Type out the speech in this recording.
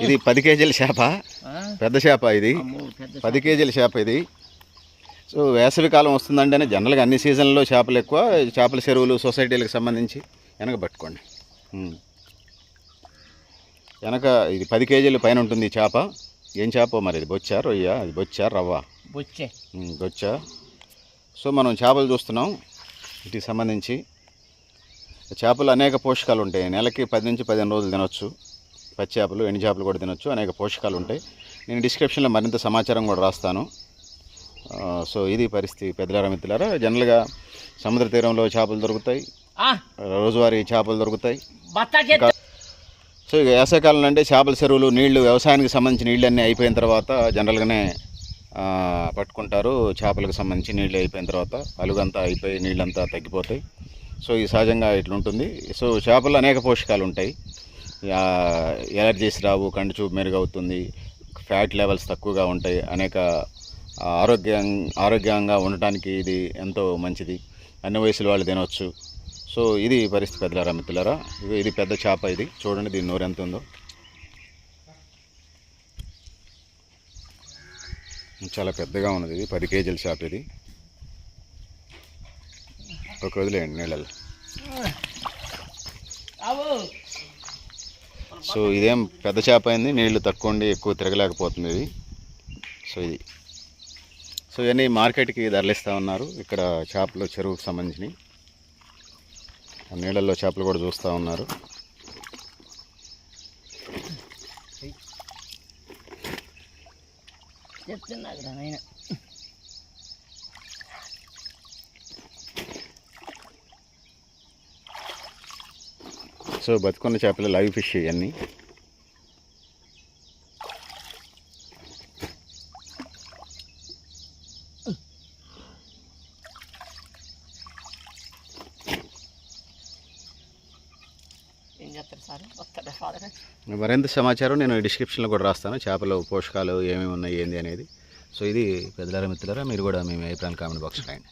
ఇది 10 కేజీల చేప, పెద్ద చేప ఇది. 10 కేజీల చేప ఇది. సో వేసవి కాలం వస్తుందంటేనే జనరల్గా అన్ని సీజన్లలో చేపలు ఎక్కువ. చేపల చెరువులు సొసైటీలకు సంబంధించి వెనక పట్టుకోండి. వెనక ఇది 10 కేజీల పైన ఉంటుంది చేప. ఏం చేప మరి ఇది? బొచ్చా, రొయ్య? అది బొచ్చా, రవ్వ? బొచ్చా. సో మనం చేపలు చూస్తున్నాం. వీటికి సంబంధించి చేపలు అనేక పోషకాలు ఉంటాయి. నెలకి 10 నుంచి 15 రోజులు తినొచ్చు. పచ్చి చేపలు, ఎండు చేపలు కూడా తినొచ్చు. అనేక పోషకాలు ఉంటాయి. నేను డిస్క్రిప్షన్లో మరింత సమాచారం కూడా రాస్తాను. సో ఇది పరిస్థితి పెద్దలారా మిత్రులారా. జనరల్గా సముద్ర తీరంలో చేపలు దొరుకుతాయి, రోజువారీ చేపలు దొరుకుతాయి. సో ఇక వేసవికాలంలో అంటే చేపల చెరువులు నీళ్లు, వ్యవసాయానికి సంబంధించిన నీళ్ళు అన్నీ అయిపోయిన తర్వాత జనరల్గానే పట్టుకుంటారు. చేపలకు సంబంధించి నీళ్ళు అయిపోయిన తర్వాత అలుగంతా అయిపోయి నీళ్ళంతా తగ్గిపోతాయి. సో ఇది సహజంగా ఇట్లుంటుంది. సో చేపల్లో అనేక పోషకాలు ఉంటాయి. ఎలర్జీస్ రావు, కంటి చూపు మెరుగవుతుంది, ఫ్యాట్ లెవెల్స్ తక్కువగా ఉంటాయి, అనేక ఆరోగ్యంగా ఉండటానికి ఇది ఎంతో మంచిది. అన్ని వయసుల వాళ్ళు తినవచ్చు. సో ఇది పరిస్థితి పెద్దలారా మిత్రులారా. ఇది పెద్ద చేప. ఇది చూడండి, దీని నోరు ఎంత ఉందో. చాలా పెద్దగా ఉన్నది. ఇది 10 కేజీల చేప. ఇది ఒక వదిలేయండి నీళ్ళల్లో. సో ఇదేం పెద్ద చేప అయింది, నీళ్లు తక్కువ ఉండి ఎక్కువ తిరగలేకపోతుంది ఇది. సో ఇది సో ఇవన్నీ మార్కెట్కి ధరలిస్తూ ఉన్నారు. ఇక్కడ చేపలు చెరువుకు సంబంధించినవి నీళ్ళల్లో చేపలు కూడా చూస్తూ ఉన్నారు. సో బతుకున్న చేపలు, లైవ్ ఫిష్ ఇవన్నీ. మరింత సమాచారం నేను డిస్క్రిప్షన్లో కూడా రాస్తాను. చేపలు పోషకాలు ఏమేమి ఉన్నాయి ఏంది అనేది. సో ఇది పెద్దలారా మిత్రులారా, మీరు కూడా మీ అభిప్రాయం కామెంట్ బాక్స్ రాయండి.